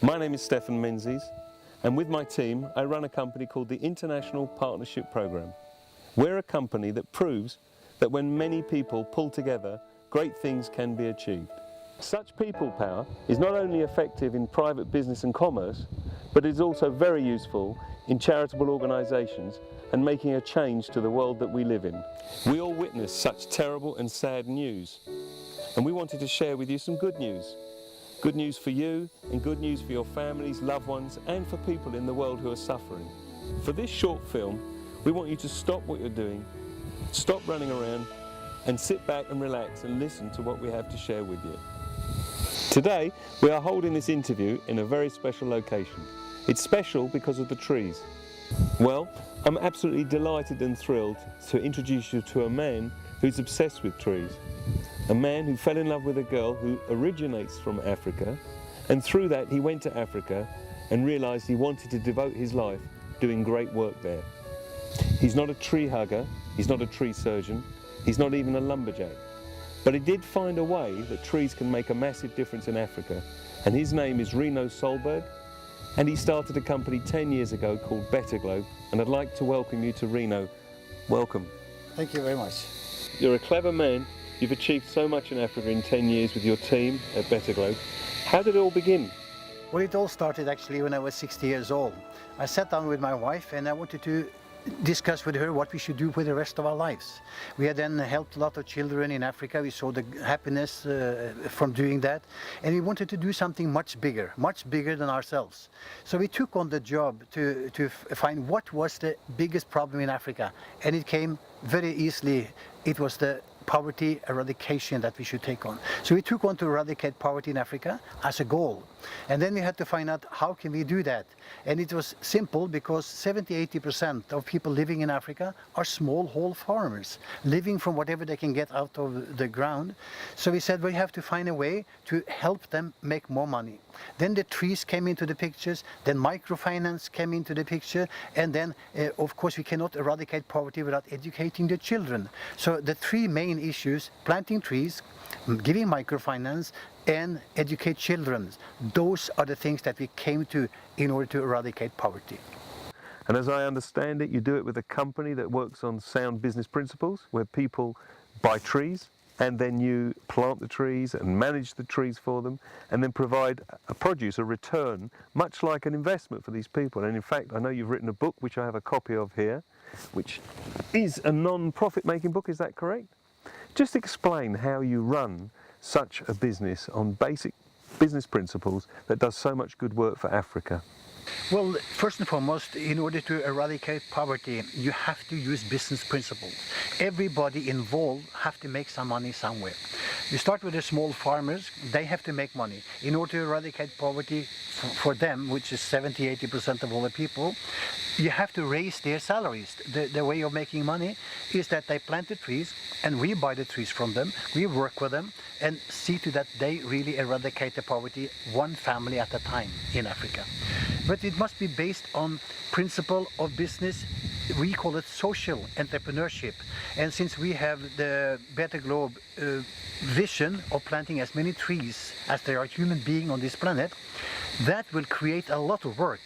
My name is Stefan Menzies, and with my team I run a company called the International Partnership Programme. We're a company that proves that when many people pull together, great things can be achieved. Such people power is not only effective in private business and commerce, but is also very useful in charitable organisations and making a change to the world that we live in. We all witness such terrible and sad news, and we wanted to share with you some good news. Good news for you, and good news for your families, loved ones, and for people in the world who are suffering. For this short film, we want you to stop what you're doing, stop running around, and sit back and relax and listen to what we have to share with you. Today, we are holding this interview in a very special location. It's special because of the trees. Well, I'm absolutely delighted and thrilled to introduce you to a man who's obsessed with trees. A man who fell in love with a girl who originates from Africa, and through that he went to Africa and realised he wanted to devote his life doing great work there. He's not a tree hugger, he's not a tree surgeon, he's not even a lumberjack, but he did find a way that trees can make a massive difference in Africa, and his name is Reno Solberg, and he started a company 10 years ago called BetterGlobe, and I'd like to welcome you to Reno. Welcome. Thank you very much. You're a clever man. You've achieved so much in Africa in 10 years with your team at BetterGlobe. How did it all begin? Well, it all started actually when I was 60 years old. I sat down with my wife and I wanted to discuss with her what we should do with the rest of our lives. We had then helped a lot of children in Africa. We saw the happiness from doing that, and we wanted to do something much bigger than ourselves. So we took on the job to find what was the biggest problem in Africa, and it came very easily. It was the poverty eradication that we should take on. So we took on to eradicate poverty in Africa as a goal. And then we had to find out how can we do that. And it was simple because 70–80% of people living in Africa are smallholder farmers, living from whatever they can get out of the ground. So we said we have to find a way to help them make more money. Then the trees came into the pictures, then microfinance came into the picture, and then of course we cannot eradicate poverty without educating the children. So the three main issues: planting trees, giving microfinance, and educate children. Those are the things that we came to in order to eradicate poverty. And as I understand it, you do it with a company that works on sound business principles, where people buy trees and then you plant the trees and manage the trees for them and then provide a produce, a return, much like an investment for these people. And in fact, I know you've written a book, which I have a copy of here, which is a non-profit making book, is that correct? Just explain how you run such a business on basic business principles that does so much good work for Africa. Well, first and foremost, in order to eradicate poverty, you have to use business principles. Everybody involved have to make some money somewhere. You start with the small farmers. They have to make money. In order to eradicate poverty for them, which is 70–80% of all the people, you have to raise their salaries. The way of making money is that they plant the trees and we buy the trees from them, we work with them and see to that they really eradicate the poverty one family at a time in Africa. But it must be based on principle of business. We call it social entrepreneurship. And since we have the BetterGlobe vision of planting as many trees as there are human beings on this planet, that will create a lot of work,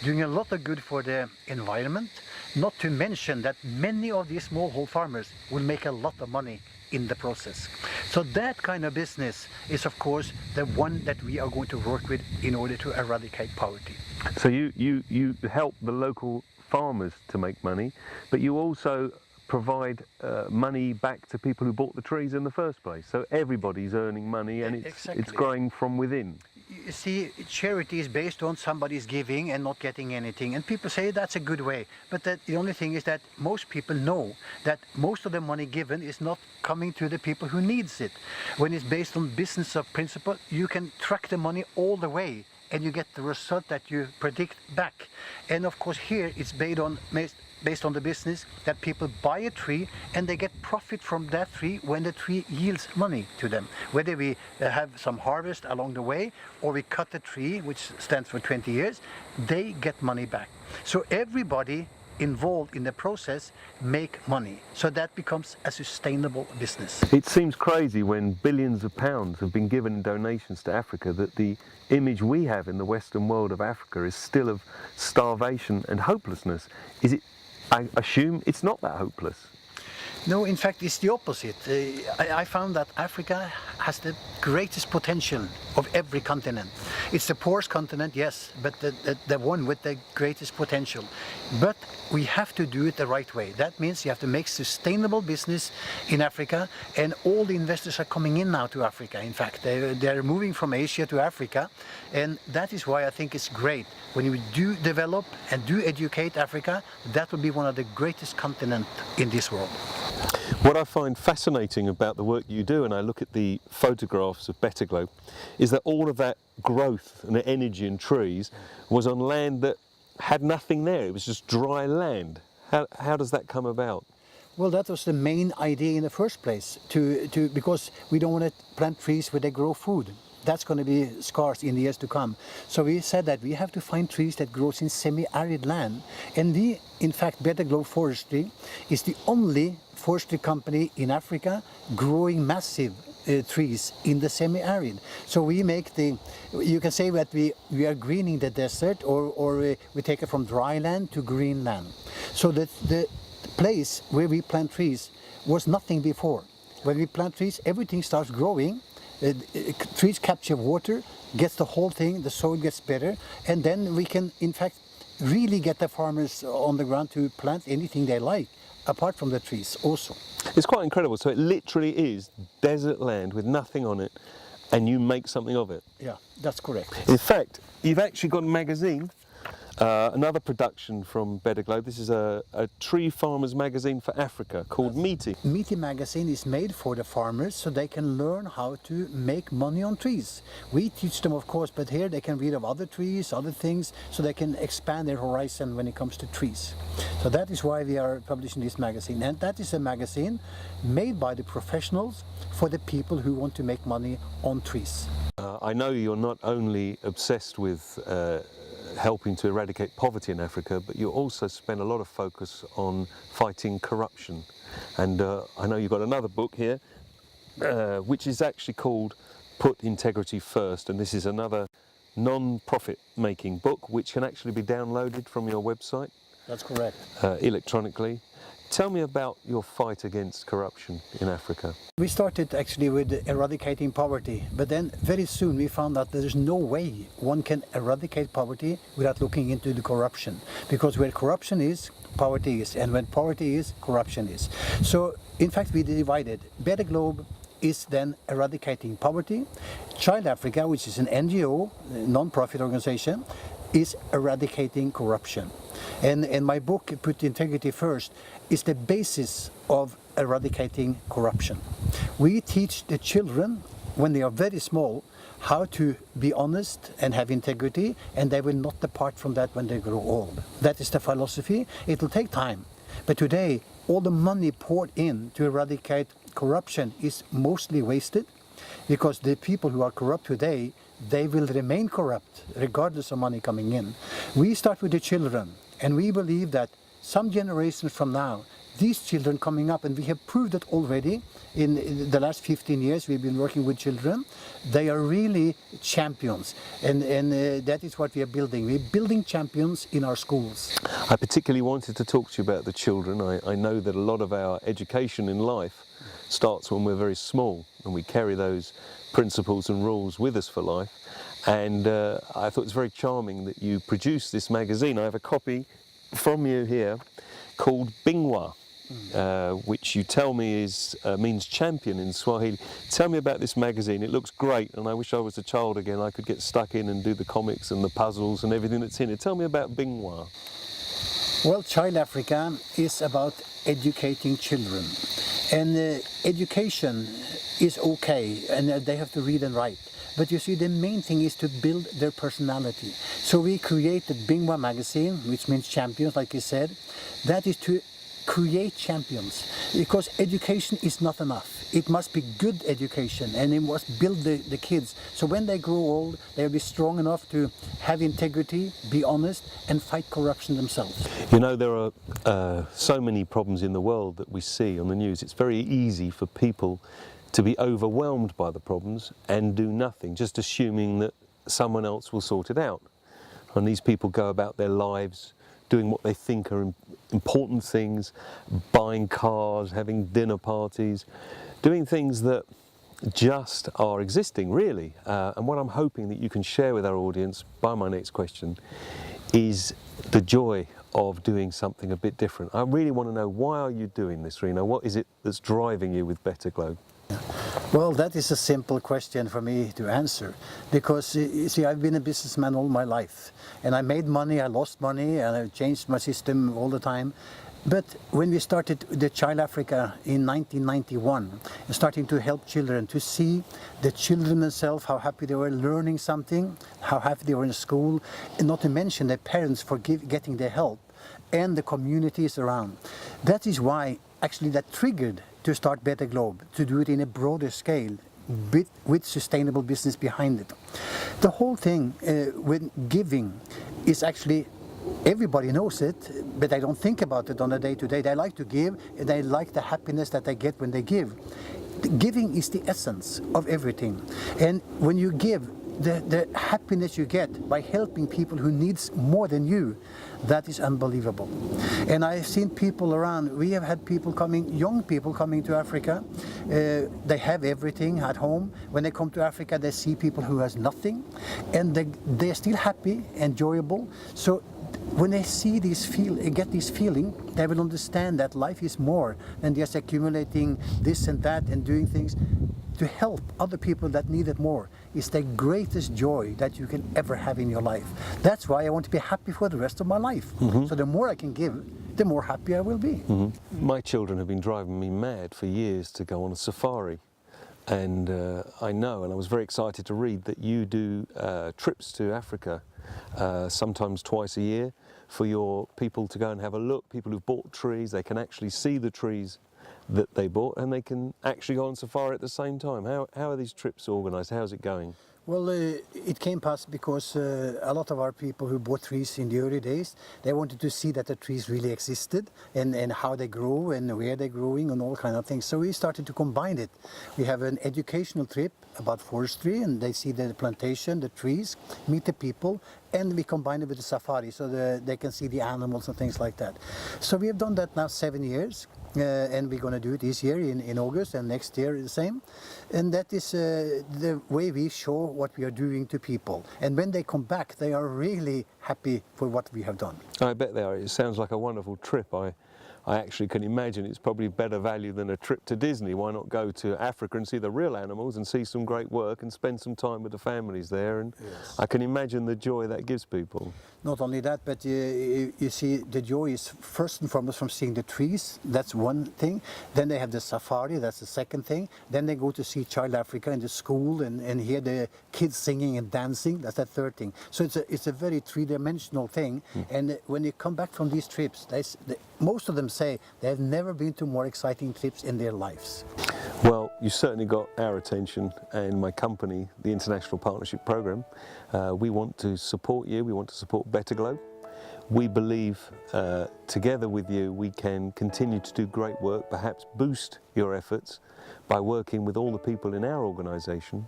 doing a lot of good for the environment, not to mention that many of these smallholder farmers will make a lot of money in the process. So that kind of business is of course the one that we are going to work with in order to eradicate poverty. So you help the local farmers to make money, but you also provide money back to people who bought the trees in the first place. So everybody's earning money and it's growing from within. You see, charity is based on somebody's giving and not getting anything, and people say that's a good way, but the only thing is that most people know that most of the money given is not coming to the people who needs it. When it's based on business of principle, you can track the money all the way and you get the result that you predict back. And of course here it's based on the business that people buy a tree and they get profit from that tree when the tree yields money to them. Whether we have some harvest along the way or we cut the tree, which stands for 20 years, they get money back. So everybody involved in the process make money. So that becomes a sustainable business. It seems crazy when billions of pounds have been given in donations to Africa that the image we have in the Western world of Africa is still of starvation and hopelessness. Is it? I assume it's not that hopeless. No, in fact, it's the opposite. I found that Africa has the greatest potential of every continent. It's the poorest continent, yes, but the one with the greatest potential. But we have to do it the right way. That means you have to make sustainable business in Africa, and all the investors are coming in now to Africa. In fact, they're moving from Asia to Africa, and that is why I think it's great. When we do develop and do educate Africa, that will be one of the greatest continents in this world. What I find fascinating about the work you do, and I look at the photographs of BetterGlobe, is that all of that growth and the energy in trees was on land that had nothing there. It was just dry land. How does that come about? Well, that was the main idea in the first place, because we don't want to plant trees where they grow food. That's going to be scarce in the years to come. So we said that we have to find trees that grows in semi-arid land. And in fact, BetterGlobe Forestry is the only forestry company in Africa growing massive trees in the semi-arid. So we make you can say that we are greening the desert, or we take it from dry land to green land. So the place where we plant trees was nothing before. When we plant trees, everything starts growing. Trees capture water, gets the whole thing, the soil gets better, and then we can, in fact, really get the farmers on the ground to plant anything they like, apart from the trees also. It's quite incredible. So it literally is desert land with nothing on it, and you make something of it. Yeah, that's correct. In fact, you've actually got a magazine, another production from BetterGlobe. This is a tree farmers magazine for Africa called Meaty. Meaty magazine is made for the farmers so they can learn how to make money on trees. We teach them, of course, but here they can read of other trees, other things, so they can expand their horizon when it comes to trees. So that is why we are publishing this magazine. And that is a magazine made by the professionals for the people who want to make money on trees. I know you're not only obsessed with helping to eradicate poverty in Africa, but you also spend a lot of focus on fighting corruption. And I know you've got another book here, which is actually called Put Integrity First, and this is another non-profit making book which can actually be downloaded from your website. That's correct. Electronically. Tell me about your fight against corruption in Africa. We started actually with eradicating poverty, but then very soon we found out that there's no way one can eradicate poverty without looking into the corruption. Because where corruption is, poverty is, and when poverty is, corruption is. So in fact we divided. BetterGlobe is then eradicating poverty. Child Africa, which is an NGO, non-profit organization, is eradicating corruption. And my book, Put Integrity First, is the basis of eradicating corruption. We teach the children, when they are very small, how to be honest and have integrity, and they will not depart from that when they grow old. That is the philosophy. It will take time. But today, all the money poured in to eradicate corruption is mostly wasted, because the people who are corrupt today, they will remain corrupt regardless of money coming in. We start with the children, and we believe that some generations from now, these children coming up, and we have proved it already in the last 15 years we've been working with children, they are really champions, and that is what we are building. We're building champions in our schools. I particularly wanted to talk to you about the children. I know that a lot of our education in life starts when we're very small, and we carry those principles and rules with us for life. And I thought it was very charming that you produced this magazine. I have a copy from you here called Bingwa, which you tell me means champion in Swahili. Tell me about this magazine. It looks great, and I wish I was a child again. I could get stuck in and do the comics and the puzzles and everything that's in it. Tell me about Bingwa. Well, Child Africa is about educating children. And education is okay, and they have to read and write. But you see, the main thing is to build their personality. So we created Bingwa magazine, which means champions, like you said. That is to create champions, because education is not enough. It must be good education, and it must build the kids. So when they grow old, they'll be strong enough to have integrity, be honest, and fight corruption themselves. You know, there are so many problems in the world that we see on the news. It's very easy for people to be overwhelmed by the problems and do nothing, just assuming that someone else will sort it out. And these people go about their lives doing what they think are important things, buying cars, having dinner parties, doing things that just are existing, really. And what I'm hoping that you can share with our audience by my next question is the joy of doing something a bit different. I really want to know, why are you doing this, Rino? What is it that's driving you with BetterGlobe? Well, that is a simple question for me to answer, because you see, I've been a businessman all my life, and I made money, I lost money, and I changed my system all the time. But when we started the Child Africa in 1991, starting to help children, to see the children themselves, how happy they were learning something, how happy they were in school, and not to mention their parents for getting their help, and the communities around. That is why actually that triggered to start BetterGlobe, to do it in a broader scale, with sustainable business behind it. The whole thing with giving is actually, everybody knows it, but they don't think about it on a day-to-day. They like to give, and they like the happiness that they get when they give. Giving is the essence of everything. And when you give, the happiness you get by helping people who needs more than you, that is unbelievable. And I've seen people around, we have had people coming, young people coming to Africa. They have everything at home. When they come to Africa, they see people who has nothing, and they're still happy, enjoyable. So when they see get this feeling, they will understand that life is more than just accumulating this and that and doing things. To help other people that need it more is the greatest joy that you can ever have in your life. That's why I want to be happy for the rest of my life. Mm-hmm. So the more I can give, the more happy I will be. Mm-hmm. My children have been driving me mad for years to go on a safari. And I know, and I was very excited to read that you do trips to Africa, sometimes twice a year, for your people to go and have a look. People who've bought trees, they can actually see the trees that they bought, and they can actually go on safari at the same time. How are these trips organised? How's it going? Well, it came past because a lot of our people who bought trees in the early days, they wanted to see that the trees really existed, and how they grow and where they're growing and all kind of things. So we started to combine it. We have an educational trip about forestry, and they see the plantation, the trees, meet the people, and we combine it with the safari so they can see the animals and things like that. So we have done that now 7 years. And we're going to do it this year in August, and next year the same. And that is the way we show what we are doing to people. And when they come back, they are really happy for what we have done. I bet they are. It sounds like a wonderful trip. I actually can imagine it's probably better value than a trip to Disney. Why not go to Africa and see the real animals and see some great work and spend some time with the families there? And yes, I can imagine the joy that gives people. Not only that, but you see, the joy is first and foremost from seeing the trees. That's one thing. Then they have the safari. That's the second thing. Then they go to see Child Africa in the school and hear the kids singing and dancing. That's the third thing. So it's a very three-dimensional thing. And when you come back from these trips, most of them say they have never been to more exciting trips in their lives. Well, you certainly got our attention, and my company, the International Partnership Program. We want to support you. We want to support BetterGlobe. We believe together with you we can continue to do great work, perhaps boost your efforts by working with all the people in our organisation,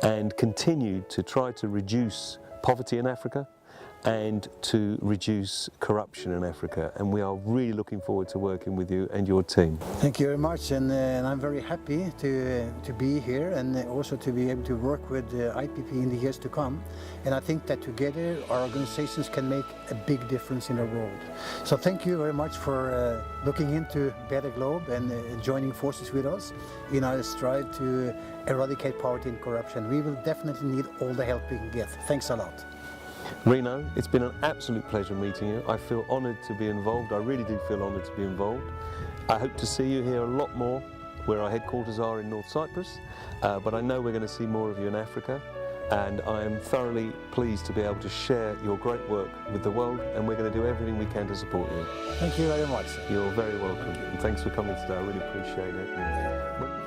and continue to try to reduce poverty in Africa and to reduce corruption in Africa. And we are really looking forward to working with you and your team. Thank you very much, and I'm very happy to be here, and also to be able to work with IPP in the years to come. And I think that together our organizations can make a big difference in the world. So thank you very much for looking into BetterGlobe and joining forces with us in our strive to eradicate poverty and corruption. We will definitely need all the help we can get. Thanks a lot. Rino, it's been an absolute pleasure meeting you. I feel honoured to be involved. I really do feel honoured to be involved. I hope to see you here a lot more where our headquarters are in North Cyprus, but I know we're going to see more of you in Africa. and I am thoroughly pleased to be able to share your great work with the world, and we're going to do everything we can to support you. Thank you very much. You're very welcome, and thanks for coming today. I really appreciate it.